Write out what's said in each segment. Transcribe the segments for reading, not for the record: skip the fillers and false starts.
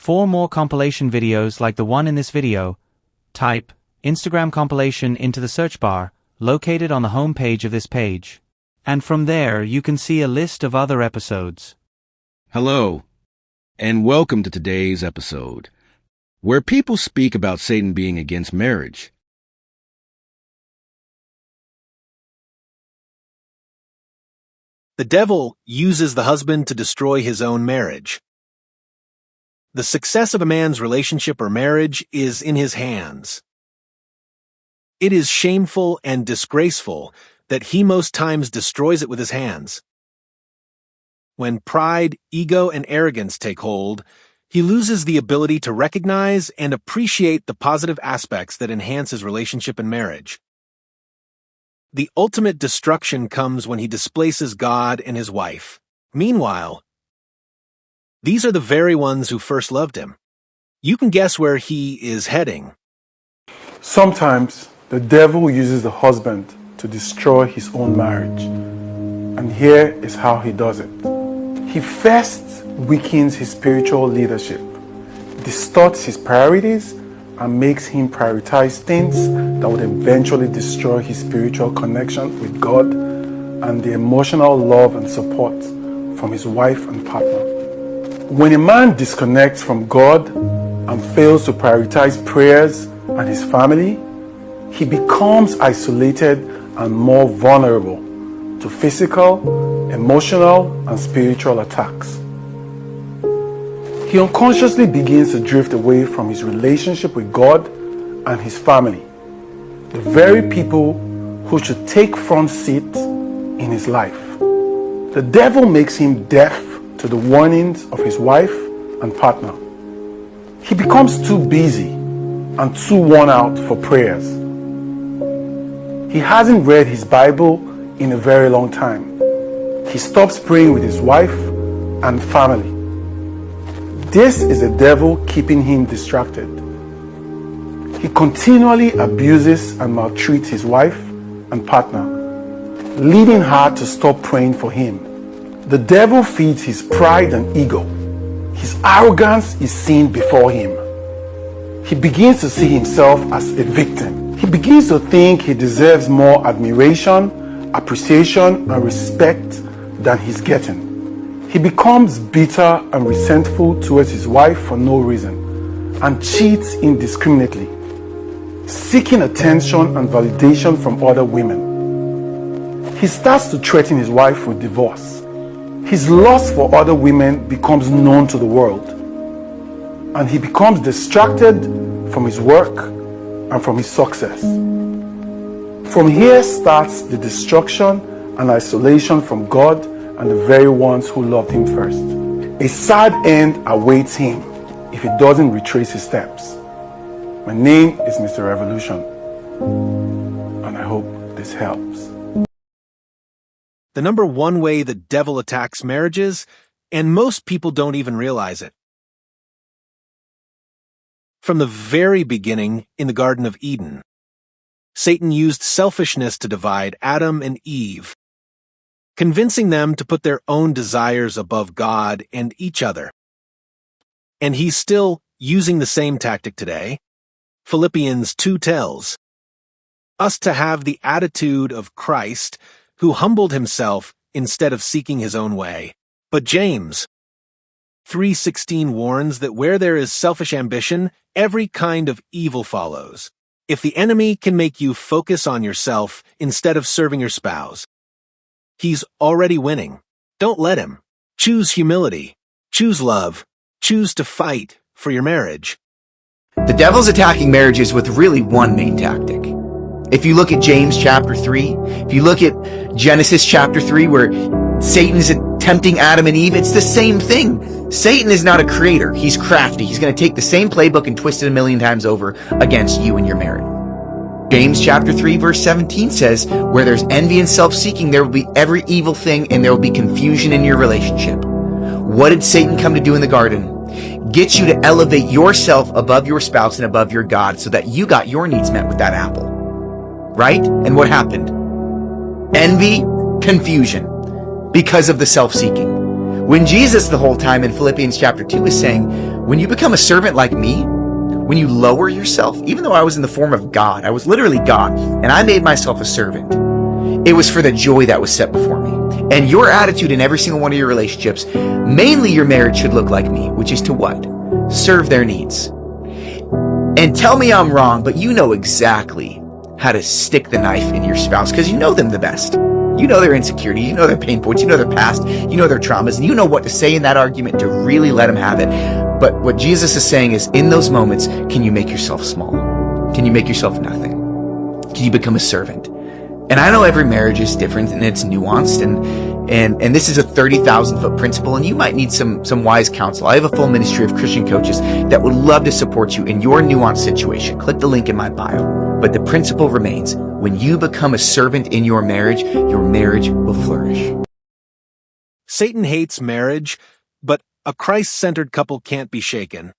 4 more compilation videos like the one in this video, type Instagram compilation into the search bar, located on the home page of this page. And from there you can see a list of other episodes. Hello, and welcome to today's episode, where people speak about Satan being against marriage. The devil uses the husband to destroy his own marriage. The success of a man's relationship or marriage is in his hands. It is shameful and disgraceful that he most times destroys it with his hands. When pride, ego, and arrogance take hold, he loses the ability to recognize and appreciate the positive aspects that enhance his relationship and marriage. The ultimate destruction comes when he displaces God and his wife. Meanwhile, these are the very ones who first loved him. You can guess where he is heading. Sometimes the devil uses the husband to destroy his own marriage. And here is how he does it. He first weakens his spiritual leadership, distorts his priorities, and makes him prioritize things that would eventually destroy his spiritual connection with God and the emotional love and support from his wife and partner. When a man disconnects from God and fails to prioritize prayers and his family, he becomes isolated and more vulnerable to physical, emotional, and spiritual attacks. He unconsciously begins to drift away from his relationship with God and his family, the very people who should take front seat in his life. The devil makes him deaf to the warnings of his wife and partner. He becomes too busy and too worn out for prayers. He hasn't read his Bible in a very long time. He stops praying with his wife and family. This is the devil keeping him distracted. He continually abuses and maltreats his wife and partner, leading her to stop praying for him. The devil feeds his pride and ego. His arrogance is seen before him. He begins to see himself as a victim. He begins to think he deserves more admiration, appreciation, and respect than he's getting. He becomes bitter and resentful towards his wife for no reason and cheats indiscriminately, seeking attention and validation from other women. He starts to threaten his wife with divorce. His lust for other women becomes known to the world, and he becomes distracted from his work and from his success. From here starts the destruction and isolation from God and the very ones who loved him first. A sad end awaits him if he doesn't retrace his steps. My name is Mr. Revolution, and I hope this helps. The number one way the devil attacks marriages, and most people don't even realize it. From the very beginning in the Garden of Eden, Satan used selfishness to divide Adam and Eve, convincing them to put their own desires above God and each other. And he's still using the same tactic today. Philippians 2 tells us to have the attitude of Christ, who humbled himself instead of seeking his own way. But James 3:16 warns that where there is selfish ambition, every kind of evil follows. If the enemy can make you focus on yourself instead of serving your spouse, he's already winning. Don't let him. Choose humility. Choose love. Choose to fight for your marriage. The devil's attacking marriages with really one main tactic. If you look at James chapter 3, if you look at Genesis chapter 3, where Satan is tempting Adam and Eve, it's the same thing. Satan is not a creator. He's crafty. He's going to take the same playbook and twist it a million times over against you and your marriage. James chapter 3 verse 17 says, where there's envy and self-seeking, there will be every evil thing and there will be confusion in your relationship. What did Satan come to do in the garden? Get you to elevate yourself above your spouse and above your God so that you got your needs met with that apple. Right? And what happened? Envy, confusion, because of the self-seeking. When Jesus the whole time in Philippians chapter 2 is saying, When you become a servant like me, when you lower yourself, even though I was in the form of God, I was literally God, and I made myself a servant, it was for the joy that was set before me. And your attitude in every single one of your relationships, mainly your marriage, should look like me, which is to what? Serve their needs. And tell me I'm wrong, but you know exactly how to stick the knife in your spouse because you know them the best. You know their insecurities, you know their pain points, you know their past, you know their traumas, and you know what to say in that argument to really let them have it. But what Jesus is saying is, in those moments, can you make yourself small? Can you make yourself nothing? Can you become a servant? And I know every marriage is different and it's nuanced, and this is a 30,000-foot principle, and you might need some wise counsel. I have a full ministry of Christian coaches that would love to support you in your nuanced situation. Click the link in my bio. But the principle remains: when you become a servant in your marriage will flourish. Satan hates marriage, but a Christ-centered couple can't be shaken.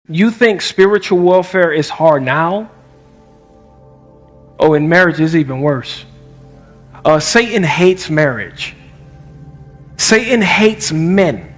You think spiritual warfare is hard now? Oh, in marriage is even worse. Satan hates marriage. Satan hates men.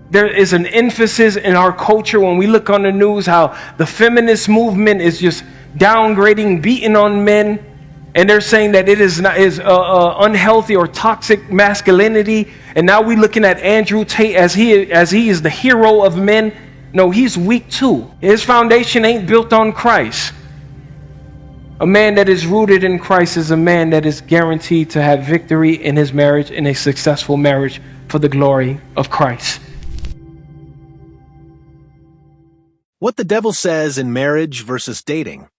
There is an emphasis in our culture when we look on the news how the feminist movement is just downgrading, beating on men, and they're saying that it is unhealthy or toxic masculinity. And now we're looking at Andrew Tate as he is the hero of men. No, he's weak too. His foundation ain't built on Christ. A man that is rooted in Christ is a man that is guaranteed to have victory in his marriage, in a successful marriage, for the glory of Christ. What the devil says in marriage versus dating.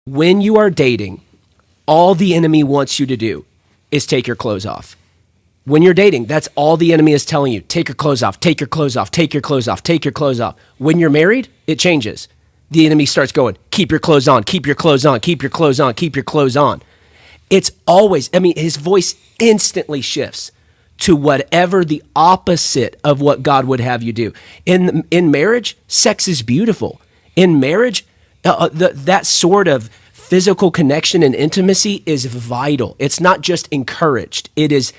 When you are dating, all the enemy wants you to do is take your clothes off. When you're dating, that's all the enemy is telling you. Take your clothes off, take your clothes off, take your clothes off, take your clothes off. When you're married, it changes. The enemy starts going, keep your clothes on, keep your clothes on, keep your clothes on, keep your clothes on. It's always, his voice instantly shifts to whatever the opposite of what God would have you do. In marriage, sex is beautiful. In marriage, that sort of physical connection and intimacy is vital. It's not just encouraged. It is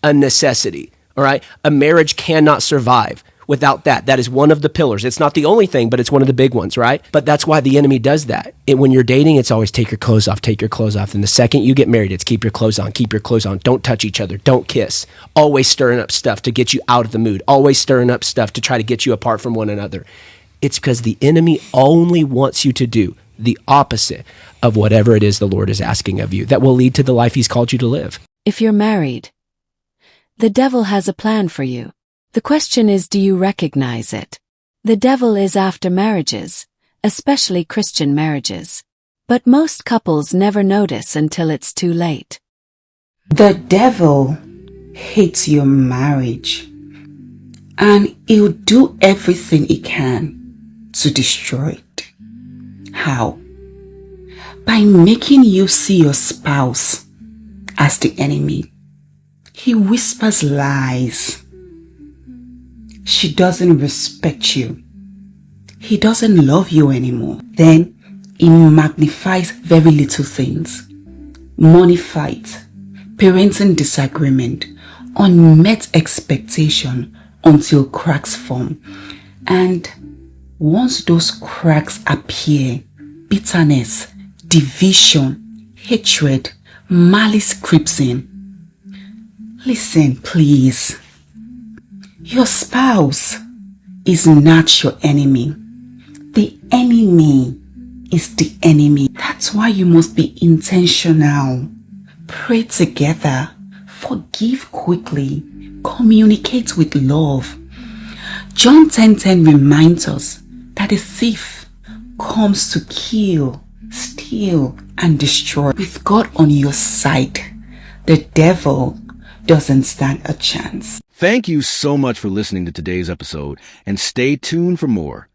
a necessity, all right? A marriage cannot survive without that. That is one of the pillars. It's not the only thing, but it's one of the big ones, right? But that's why the enemy does that. When you're dating, it's always take your clothes off, take your clothes off. And the second you get married, it's keep your clothes on, keep your clothes on. Don't touch each other, don't kiss. Always stirring up stuff to get you out of the mood. Always stirring up stuff to try to get you apart from one another. It's because the enemy only wants you to do the opposite of whatever it is the Lord is asking of you that will lead to the life he's called you to live. If you're married, the devil has a plan for you. The question is, do you recognize it? The devil is after marriages, especially Christian marriages. But most couples never notice until it's too late. The devil hates your marriage, and he'll do everything he can to destroy it. How? By making you see your spouse as the enemy. He whispers lies. She doesn't respect you. He doesn't love you anymore. Then he magnifies very little things. Money fight, parenting disagreement, unmet expectation until cracks form. And once those cracks appear, bitterness, division, hatred, malice creeps in. Listen, please. Your spouse is not your enemy. The enemy is the enemy. That's why you must be intentional. Pray together. Forgive quickly. Communicate with love. John 10:10 reminds us that a thief comes to kill, steal, and destroy. With God on your side, the devil doesn't stand a chance. Thank you so much for listening to today's episode, and stay tuned for more.